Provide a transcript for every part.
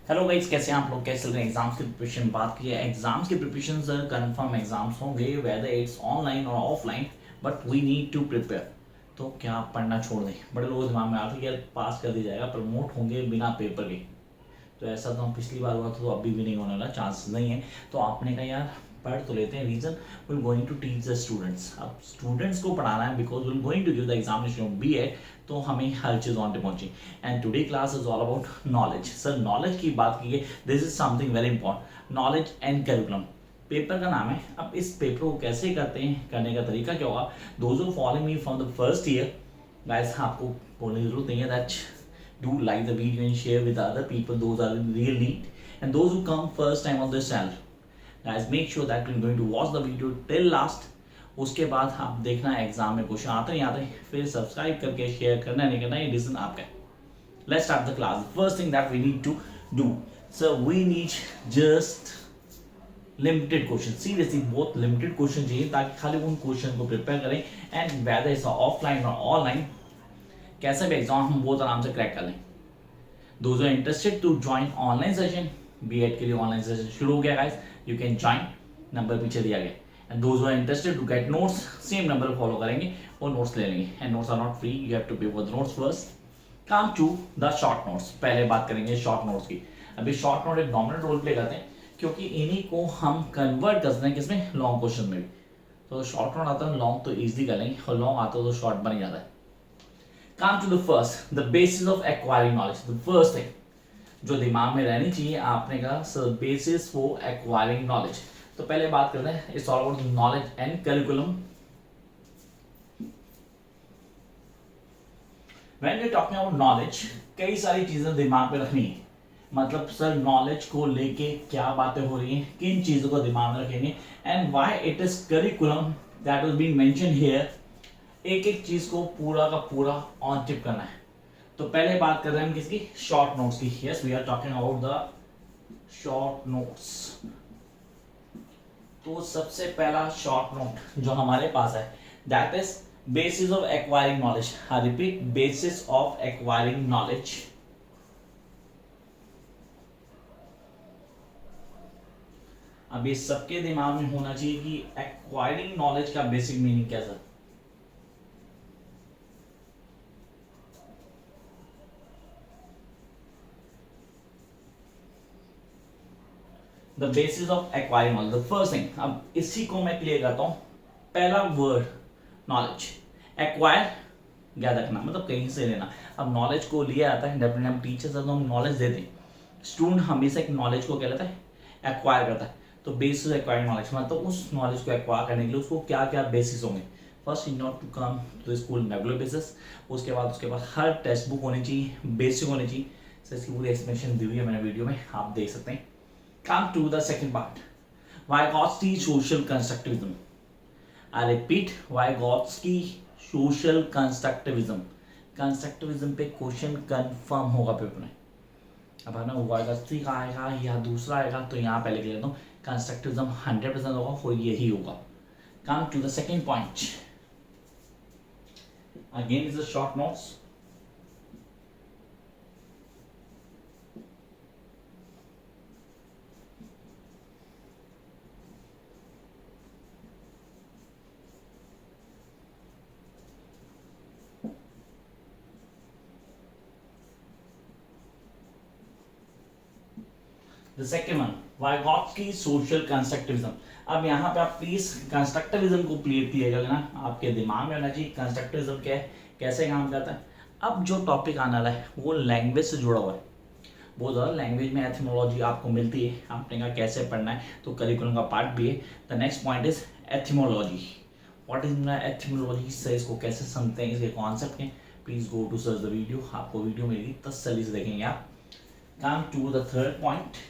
Hello guys, कैसे हैं आप लोग? कैसे चल रहे हैं एग्जाम्स की प्रिपरेशन? बात की है एग्जाम्स की प्रिपरेशन, सर कंफर्म एग्जाम्स होंगे वेदर इट्स ऑनलाइन और offline, but we need to prepare. तो क्या पढ़ना छोड़ दें? बड़े लोगों के दिमाग में आता है यार पास कर दिया जाएगा, प्रमोट होंगे बिना पेपर के। तो ऐसा तो हम पिछली बार हुआ था, तो अभी भी नहीं होने वाला, चांस नहीं है। तो आपने कहा यार पढ़ तो लेते हैं। Reason, will going to teach the students. अब स्टूडेंट्स को पढ़ाना है because will going to give the examination B Ed, तो हमें हर चीज़ ऑन पे पहुंची। And today class is all about knowledge. Sir knowledge की बात की है, this is something very important, knowledge and curriculum. Paper का नाम है। अब इस पेपर को कैसे करते हैं, करने का तरीका क्या होगा? Those who following me from the first year, guys आपको बोलने की जरूरत नहीं है that do like the video and share with other people, those are in real need. And those who come first time on this channel, guys make sure that you're going to watch the video till last. उसके बाद आप देखना है exam में question आते नहीं आते, फिर सब्सक्राइब करके शेयर करना नहीं करना, ये डिसीजन आपका है। Let's start the class. First thing that we need to do, sir we need just limited question. Seriously बहुत लिमिटेड क्वेश्चन चाहिए ताकि खाली उन क्वेश्चन को प्रिपेयर करें एंड वेदर इज ऑफलाइन और ऑनलाइन, कैसा भी एग्जाम हम बहुत आराम से क्रैक कर लें। Those are interested to join online session, BEd के लिए ऑनलाइन सेशन शुरू हो गया guys, you can join, number पीछे दिया गया। And those are interested to get notes, same number follow करेंगे और नोट्स ले लेंगे। And notes are not free, you have to pay for the notes first. Come to the short notes. पहले बात करेंगे शॉर्ट नोट्स की। अभी short note एक डोमिनेंट रोल प्ले करते हैं क्योंकि इन्हीं को हम कन्वर्ट कर सकते हैं किसमें, लॉन्ग क्वेश्चन में भी। तो शॉर्ट नोट आता है लॉन्ग तो ईजिली कर लेंगे, और लॉन्ग आता है तो शॉर्ट बन ही जाता है। Come to the first, the basis of acquiring knowledge. The first thing जो दिमाग में रहनी चाहिए, आपने कहा sir basis for acquiring knowledge. तो पहले बात करते हैं it's all about knowledge and curriculum. When you talking about knowledge, कई सारी चीजें दिमाग में रखनी है। मतलब सर नॉलेज को लेके क्या बातें हो रही हैं, किन चीजों को दिमाग में रखेंगे, and why it is curriculum that was being mentioned here. एक एक चीज को पूरा का पूरा ऑन टिप करना है। तो पहले बात कर रहे हैं हम किसकी, शॉर्ट नोट्स की। Yes, we are talking about the short notes. तो सबसे पहला शॉर्ट नोट जो हमारे पास है that is basis of acquiring knowledge. I repeat, basis of acquiring knowledge. अब ये सबके दिमाग में होना चाहिए कि एक्वायरिंग नॉलेज का बेसिक मीनिंग क्या है। The basis of acquiring knowledge, the first thing. अब इसी को मैं क्लियर करता हूं। पहला वर्ड नॉलेज, एक्वायर गैदर करना, मतलब कहीं से लेना। अब नॉलेज को लिया जाता है, डेफिनेटली हम टीचर्स तो हम नॉलेज देते हैं। स्टूडेंट हमेशा एक नॉलेज को क्या लेता है, एक्वायर करता है। तो बेसिस एक्वायरिंग नॉलेज मतलब उस नॉलेज को एक्वायर करने के लिए उसको क्या क्या बेसिस होंगे। First, in not to come to school regular basis. उसके बाद हर टेक्स्ट बुक होनी चाहिए, बेसिक होनी चाहिए। सर इसकी पूरी एक्सप्लेनेशन दी हुई है मैंने वीडियो में, आप देख सकते हैं। Come to the second part. Vygotsky social constructivism. I repeat, Vygotsky social constructivism. Constructivism पे क्वेश्चन कंफर्म होगा पेपर में। अब है ना, वाइगॉत्स्की का आएगा या दूसरा आएगा, तो यहाँ पहले लिख लेता हूँ कंस्ट्रक्टिविज्म 100% होगा, और यही होगा। Come to the second point. Again is the short notes. The second one, Vygotsky social constructivism. अब यहाँ पे आप प्लीज कंस्ट्रक्टिविज्म को क्लियर कर लेना, आपके दिमाग में होना चाहिए कंस्ट्रक्टिविज्म क्या है, कैसे काम करता है। अब जो टॉपिक आने वाला है वो लैंग्वेज से जुड़ा हुआ है। बहुत ज़्यादा लैंग्वेज में एथिमोलॉजी आपको मिलती है, आपने कहा कैसे पढ़ना है, तो करिकुलम का पार्ट भी है। The next point is etymology. What is etymology, से इसको कैसे समझते हैं, इसके कॉन्सेप्ट हैं। Please go to search the video, आपको वीडियो मिलेगी, तसल्ली से देखेंगे आप। Come to the third point,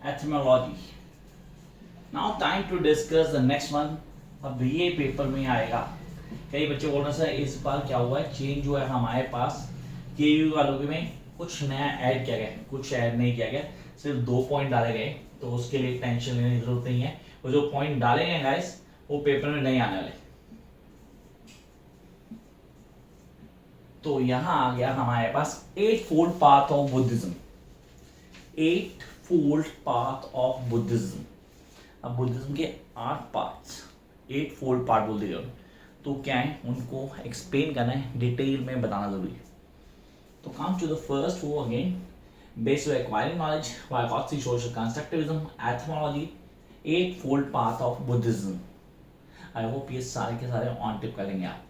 etymology. Now time to discuss the next one. अब ये पेपर में आएगा। कई बच्चे बोल रहे सर इस बार क्या हुआ है, चेंज हुआ है हमारे पास, केयू वालों के में कुछ नया ऐड किया गया, कुछ ऐड नहीं किया गया, सिर्फ 2 पॉइंट डाले गए। तो उसके लिए टेंशन लेने की जरूरत नहीं है, वो जो पॉइंट डाले गए गाइस वो पेपर में नहीं आने वाले। तो यहां आ गया हमारे पास eightfold path of Buddhism, eightfold path of Buddhism. अब बुद्धिज्म के 8 पार्ट्स, एट फोल्ड पार्ट बोल दिए, तो क्या है उनको एक्सप्लेन करना है, डिटेल में बताना जरूरी है। तो कम टू द फर्स्ट वो again, based on acquiring knowledge, Vygotsky social constructivism, etymology, eightfold path of Buddhism. I hope ये सारे के सारे ऑन टिप करेंगे आप।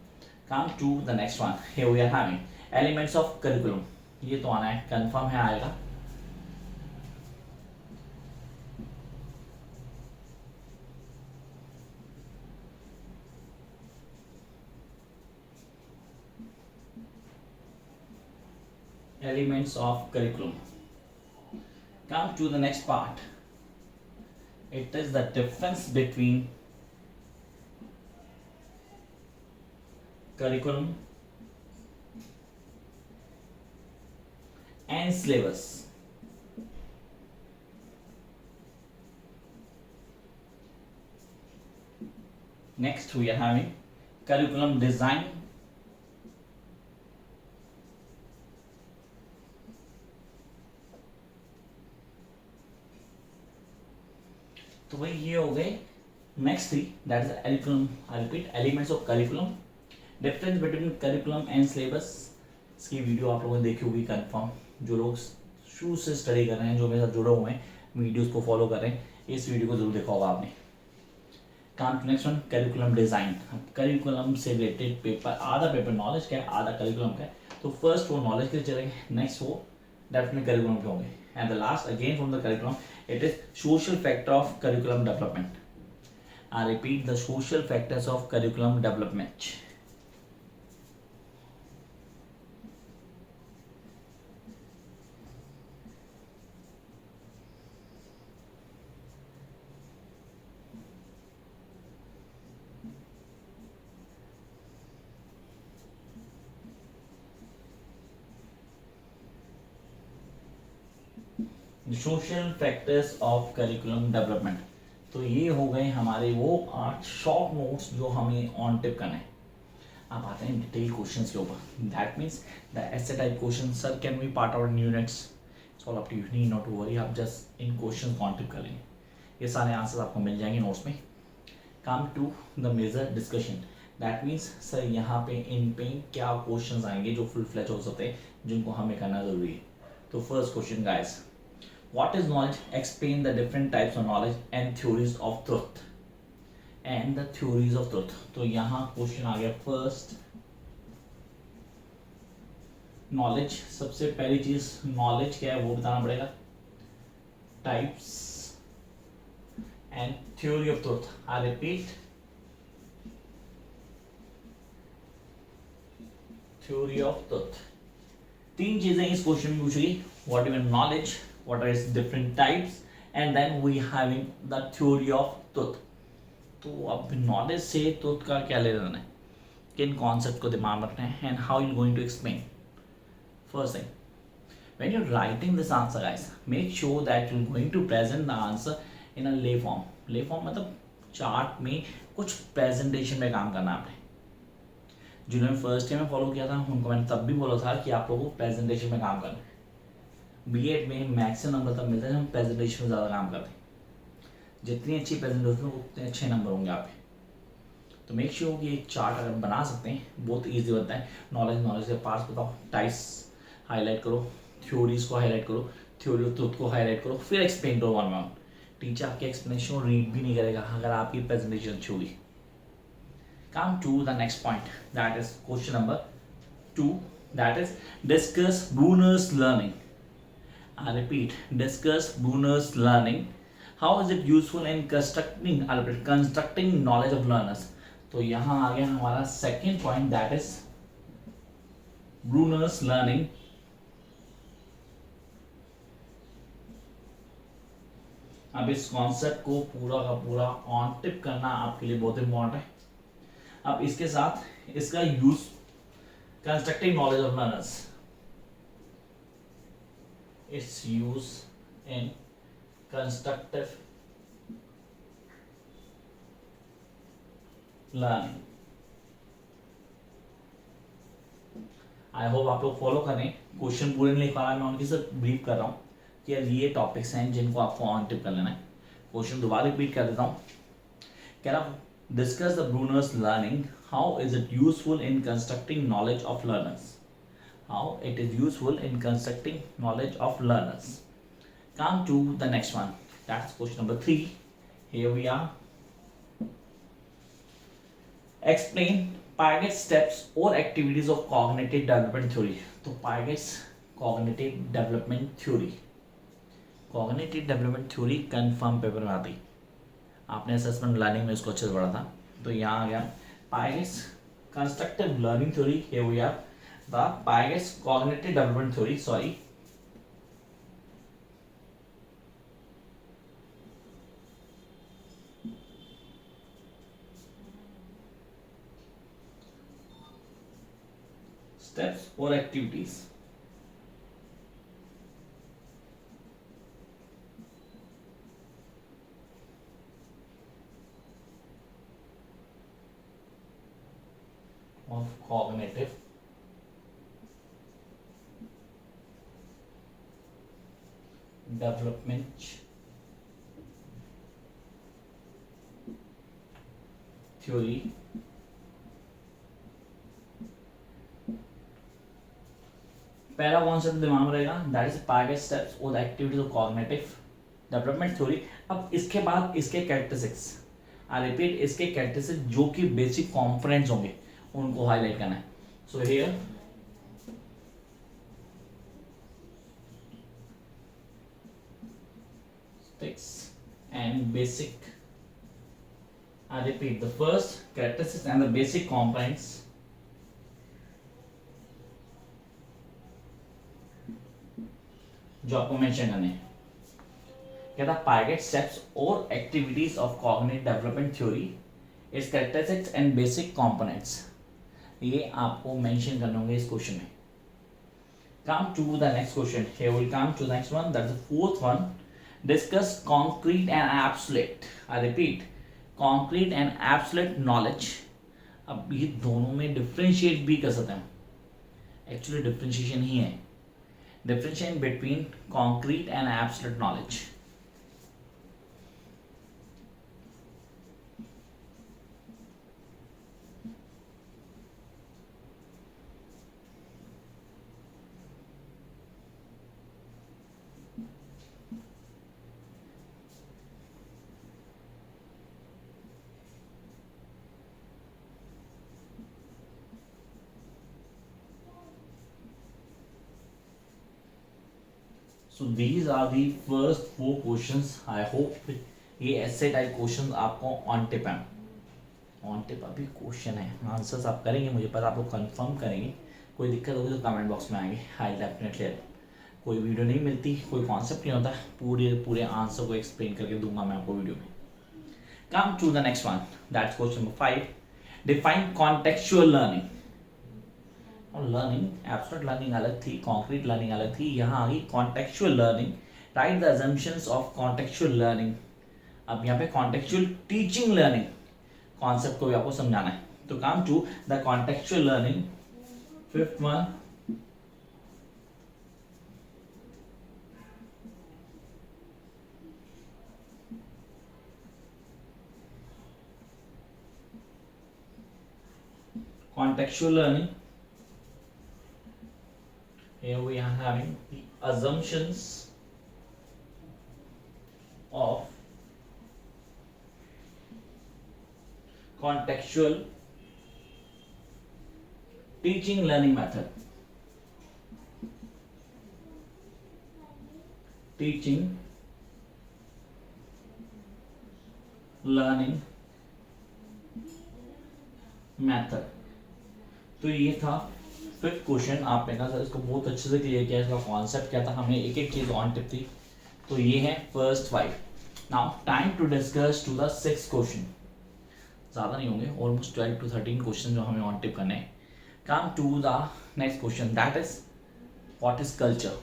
Come to the next one, here we are having elements of curriculum. ये तो आना है, कंफर्म है आएगा। Elements of curriculum. Come to the next part. It is the difference between curriculum and syllabus. Next we are having curriculum design, तो भाई ये हो गए next three, that is curriculum. I repeat, elements of curriculum, difference between curriculum and syllabus. इसकी video आप लोगों ने देखी होगी कंफर्म, जो लोग शुरू से स्टडी कर रहे हैं, जो मेरे साथ जुड़े हुए हैं, वीडियोस को फॉलो कर रहे हैं, इस वीडियो को जरूर देखा होगा आपने। Come to next one, curriculum design. Curriculum से रिलेटेड पेपर, आधा पेपर नॉलेज का है, आधा करिकुलम का है। तो फर्स्ट वो नॉलेज के लिए चलेंगे, नेक्स्ट वो डेफिनेटली करिकुलम के होंगे, and the last again from the curriculum it is social factor of curriculum development. I repeat, the social factors of curriculum development. Social factors of curriculum development. तो ये हो गए हमारे वो 8 शॉर्ट नोट्स जो हमें ऑन टिप करने हैं। अब आते हैं डिटेल क्वेश्चंस के ऊपर। दैट मीन्स द ऐसे type question sir can be part our units, it's all up to you, need not to worry, आप जस्ट इन क्वेश्चन ऑन टिप कर लेंगे, ये सारे आंसर्स आपको मिल जाएंगे नोट्स में। Come to the major discussion, that means sir यहाँ पे इन पे क्या क्वेश्चंस आएंगे जो फुल फ्लैच हो सकते हैं, जिनको हमें करना जरूरी है। तो first question guys, what is knowledge? Explain the different types of knowledge and theories of truth. And the theories of truth. तो यहाँ क्वेश्चन आ गया फर्स्ट, नॉलेज। सबसे पहली चीज नॉलेज क्या है वो बताना पड़ेगा, types and theory of truth. I repeat, theory of truth. तीन चीजें इस क्वेश्चन में पूछेगी, what is knowledge, what are its different types, and then we having the theory of truth. तो अब नॉलेज से ट्रुथ का क्या लेना है, किन कॉन्सेप्ट को दिमाग में रखना है, and how you going to explain. First thing, when you writing this answer guys, make sure that you going to present the answer in a lay form. ले फॉर्म मतलब चार्ट में कुछ प्रेजेंटेशन में काम करना है आपने। जिन्होंने फर्स्ट ईयर में फॉलो किया था उनको मैंने तब भी बोला था कि आप लोगों को प्रेजेंटेशन में काम करना है। बीएड में मैक्सिमम नंबर तब मिलता है जब हम प्रेजेंटेशन में ज़्यादा काम करते हैं। जितनी अच्छी प्रेजेंटेशन उतने अच्छे नंबर होंगे आप पे। तो मेक श्योर कि एक चार्ट अगर बना सकते हैं, बहुत इजी बनता है। नॉलेज के पार्ट्स बताओ, टाइप्स हाईलाइट करो, थ्योरीज को हाईलाइट करो, थ्योरी ऑफ ट्रुथ को हाईलाइट करो, फिर एक्सप्लेन करो वन वन। टीचर आपके एक्सप्लेनेशन रीड भी नहीं करेगा अगर आपकी प्रेजेंटेशन अच्छी होगी। Come to the next point, that is question number 2, that is discuss Bruner's learning. I repeat, discuss Bruner's learning. How is it useful in constructing knowledge of learners? तो यहाँ आ गया हमारा second point, that is Bruner's learning. अब इस concept को पूरा का पूरा ऑन टिप करना आपके लिए बहुत इंपॉर्टेंट है। अब इसके साथ इसका use, constructing knowledge of learners, its use in constructive learning. I hope आप लोग फॉलो करें। क्वेश्चन पूरे नहीं लिख पा रहा मैं उनकी सिर्फ ब्रीफ कर रहा हूँ कि यार ये टॉपिक्स हैं जिनको आपको ऑन टिप कर लेना है। क्वेश्चन दोबारा रिपीट कर देता हूँ। कह रहा हूँ discuss the Brunner's learning, how is it useful in constructing knowledge of learners, how it is useful in constructing knowledge of learners. Come to the next one, that's question number 3. Here we are. Explain Piaget's steps or activities of cognitive development theory. तो Piaget's cognitive development theory, cognitive development theory confirm paper में आती, आपने assessment learning में इसको अच्छे से पढ़ा था। तो यहाँ आ गया Piaget's constructive learning theory. Here we are, the Piaget's cognitive development theory, sorry, steps or activities of cognitive development theory पहला कॉन्सेप्ट दिमाग में रहेगा, दैट इज Piaget स्टेप्स और activities of cognitive development theory. अब इसके बाद इसके कैरेक्टरिस्टिक्स, आई रिपीट, इसके कैरेक्टरिस्टिक्स जो कि बेसिक कंपोनेंट्स होंगे उनको हाईलाइट करना है। So here sticks and basic, I repeat, the first characteristics and the basic components जो आपको मेंशन करने हैं। कहता Piaget steps और activities of cognitive development theory, it's characteristics and basic components, ये आपको मेंशन करने होंगे इस क्वेश्चन में। Come to the next question, here will come to the next one, that is the fourth one, discuss concrete and absolute, I repeat, concrete and absolute knowledge. अब ये दोनों में डिफरेंशिएट भी कर सकते हैं, एक्चुअली डिफरेंशिएशन ही है, differentiation between concrete and absolute knowledge. So these are the first 4 questions. I hope ये ऐसे टाइप क्वेश्चंस आपको ऑन टिप है, ऑन टिप अभी क्वेश्चन है, आंसर्स आप करेंगे, मुझे पता आप लोग कंफर्म करेंगे। कोई दिक्कत होगी तो कमेंट बॉक्स में आएंगे, आई डेफिनेटली। कोई वीडियो नहीं मिलती, कोई कॉन्सेप्ट नहीं होता, पूरे आंसर को एक्सप्लेन करके दूंगा मैं आपको वीडियो में। Come to the next one, that's question number 5, define contextual learning. और लर्निंग, एब्स्ट्रैक्ट लर्निंग अलग थी, कॉन्क्रीट लर्निंग अलग थी, यहाँ आ गई contextual learning. Right the assumptions of contextual learning. अब यहाँ पे कॉन्टेक्चुअल टीचिंग लर्निंग कॉन्सेप्ट को भी आपको समझाना है। तो come to the contextual learning, fifth one, contextual learning. Here we are having the assumptions of contextual teaching learning method. Teaching learning method. तो ये था फिफ्थ क्वेश्चन। आपने कहा सर इसको बहुत अच्छे से क्लियर किया, इसका कॉन्सेप्ट क्या था, हमें एक एक चीज ऑन टिप थी। तो ये है first 5। Now time to discuss to the 6th question. ज़्यादा नहीं होंगे, ऑलमोस्ट 12 to 13 क्वेश्चन जो हमें ऑन टिप करने हैं। Come to the next question, that is what is culture.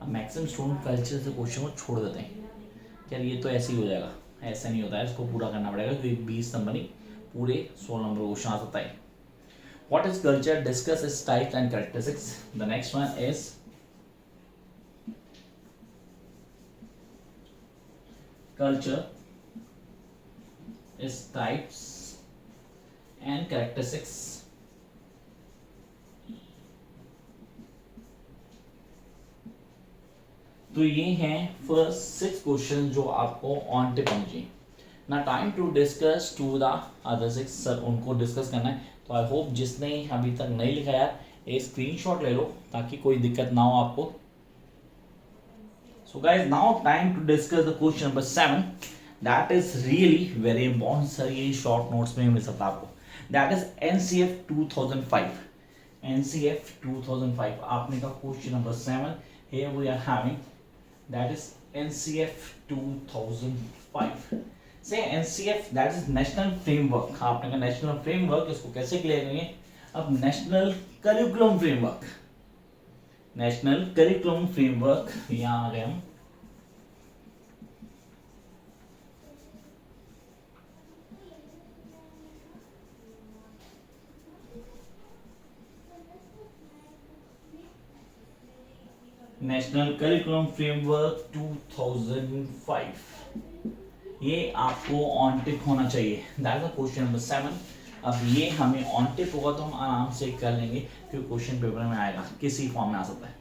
अब मैक्सिमम स्टूडेंट कल्चर से क्वेश्चन को छोड़ देते हैं, यार ये तो ऐसे ही हो जाएगा, ऐसा नहीं होता है, इसको पूरा करना पड़ेगा क्योंकि 20 नंबर नहीं पूरे 16 नंबर क्वेश्चन आ सकता है। What is culture? Discuss its types and characteristics. The next one is culture, its types and characteristics. तो ये हैं फर्स्ट 6 क्वेश्चन जो आपको ऑन टिप होने चाहिए ना. Time to discuss to the other 6 sir उनको डिस्कस करना है. तो आई होप जिसने अभी तक नहीं लिखा यार ये स्क्रीनशॉट ले लो ताकि कोई दिक्कत ना हो आपको. So guys now time to discuss the question number 7 that is really very important sir. ये शॉर्ट नोट्स में मिल सकता है आपको. That is NCF 2005. एनसीएफ 2005 आपने का question number 7 here we are having that is NCF 2005. Say NCF that is national framework. आपने का नेशनल फ्रेमवर्क इसको कैसे क्लियर करेंगे. अब national curriculum framework. National curriculum framework यहाँ आ गए हम. नेशनल करिकुलम फ्रेमवर्क 2005 ये आपको ऑन टिप होना चाहिए. That is question number 7. अब ये हमें ऑन टिप होगा तो हम आराम से कर लेंगे क्योंकि क्वेश्चन पेपर में आएगा किसी फॉर्म में आ सकता है.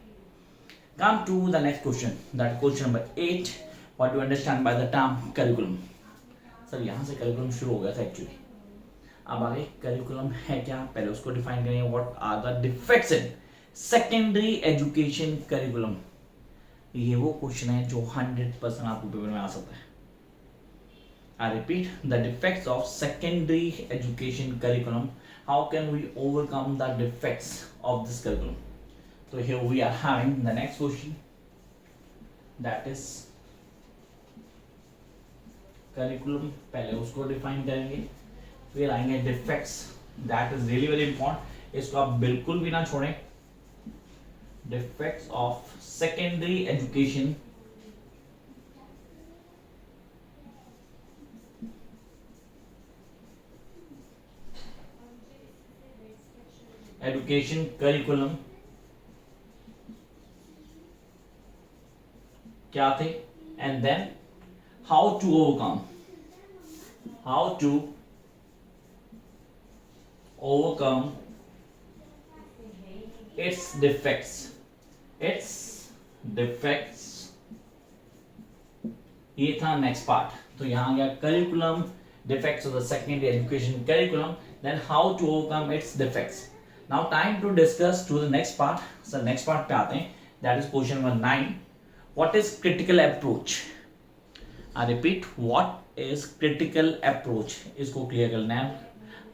Come to the next question that question number 8. What do understand by the term curriculum. Sir यहाँ से करिकुलम शुरू हो गया था एक्चुअली. अब आगे करिकुलम है क्या पहले उसको डिफाइन करेंगे. What are the defects in secondary education curriculum. ये वो क्वेश्चन है जो 100% आपको पेपर में आ सकता है. I repeat, the defects of secondary education curriculum. How can we overcome the defects of this curriculum? So here we are having the next question. That is curriculum. पहले उसको define करेंगे फिर आएंगे defects. That is really very important. इसको आप बिल्कुल भी ना छोड़ें. Defects of secondary education. Education curriculum क्या थे and then how to overcome. How to overcome its defects. Its defects ये था नेक्स्ट पार्ट. तो यहां गया curriculum defects of the secondary education curriculum, then how to overcome its defects. Now time to discuss to the next part. So next part पे आते हैं. That is question number 9. What is critical approach? I repeat, what is critical approach? इसको clear करना है.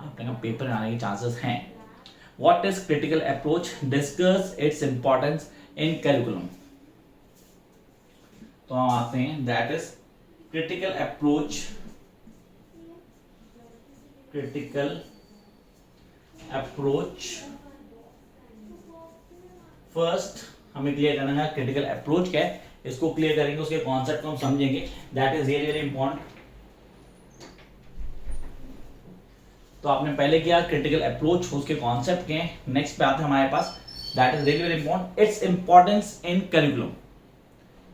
आपने का paper में आने के chances हैं. What is critical approach? Discuss its importance in curriculum. तो हम आते हैं. That is critical approach. Critical approach. First हमें क्लियर करना है क्रिटिकल अप्रोच क्या है. इसको क्लियर करेंगे उसके कॉन्सेप्ट को हम समझेंगे. That is really very important. तो आपने पहले किया क्रिटिकल अप्रोच उसके कॉन्सेप्ट के. नेक्स्ट पे आते हैं हमारे पास. That is really very important. Its importance in curriculum.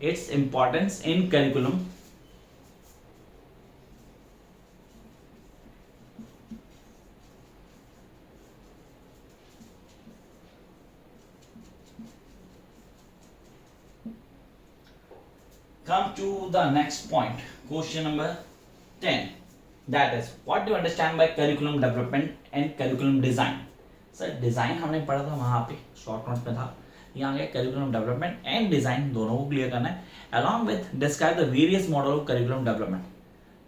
Its importance in curriculum. Come to the next point. Question number 10. That is, what do you understand by curriculum development and curriculum design? Sir design हमने पढ़ा था वहाँ पे short note में था. यहाँ गया curriculum development and design दोनों को क्लियर करना है. Along with describe the various model of curriculum development.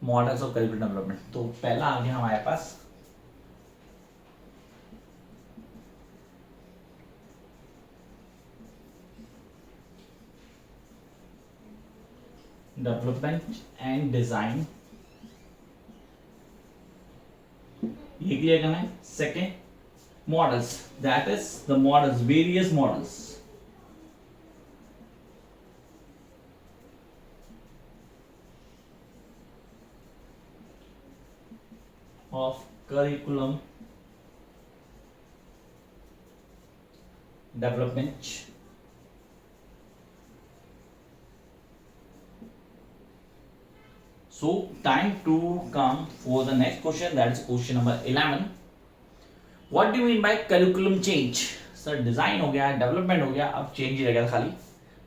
Models of curriculum development. तो पहला आ गया हमारे पास डेवलपमेंट एंड डिजाइन. ये क्लियर करना है. Second models. That is the models various models of curriculum development. So time to come for the next question, that is question number 11. What do you mean by curriculum change? Sir design हो गया, development हो गया, अब change ही रह गया खाली,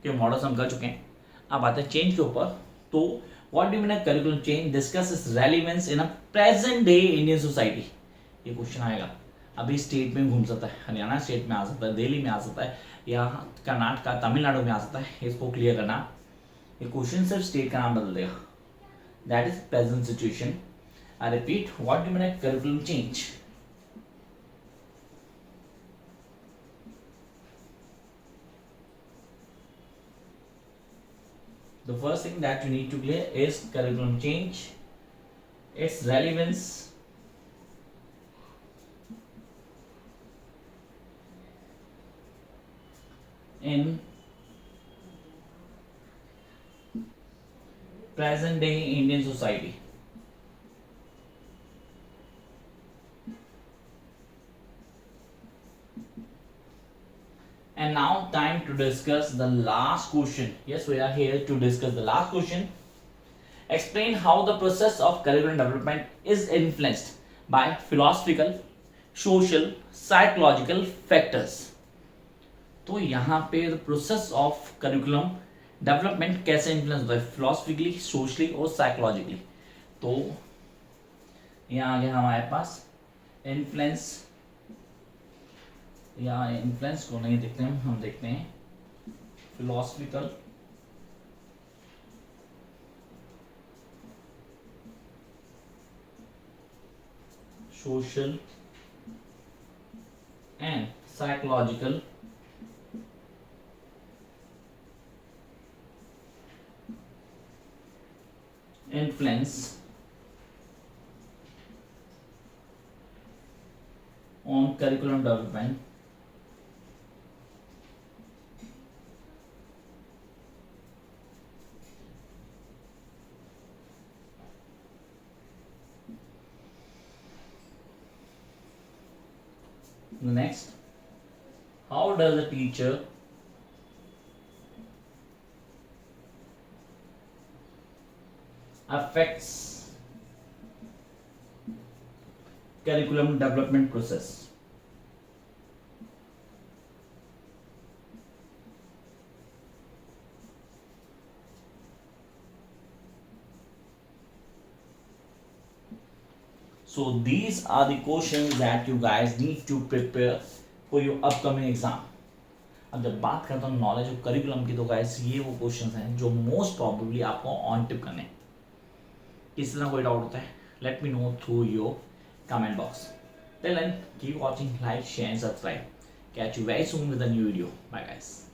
क्योंकि models हम कर चुके हैं। अब आते हैं चेंज के ऊपर। तो what do you mean curriculum change, discuss it's relevance in a present day Indian society. ये क्वेश्चन आएगा। अभी स्टेट में घूम सकता है, हरियाणा स्टेट में आ सकता है, दिल्ली में आ सकता है, या कर्नाटक तमिलनाडु में आ सकता है। इसको क्लियर करना। ये क्वेश्चन सिर्फ स्टेट का नाम बदल देगा, that is present situation. I repeat, what do you mean curriculum change. The first thing that you need to clear is curriculum change, its relevance, in present day Indian society. And now time to discuss the last question. Yes, we are here to discuss the last question. Explain how the process of curriculum development is influenced by philosophical, social, psychological factors. तो यहाँ पे the process of curriculum development कैसे influence होता है, philosophically, socially और psychologically. तो यहाँ आ गया हमारे पास influence, या इन्फ्लुएंस को नहीं देखते हम देखते हैं philosophical, social and psychological influence on curriculum development Next, how does a teacher affects curriculum development process? So these are the questions that you guys need to prepare for your upcoming exam. अब जब बात करता हूँ knowledge of curriculum की, तो guys ये वो questions हैं जो मोस्ट प्रॉबेबली आपको ऑन टिप करने। किसी तरह कोई डाउट होता है, let me know through your comment box. Till then keep watching, like, share and subscribe. Catch you very soon with a new video. Bye guys.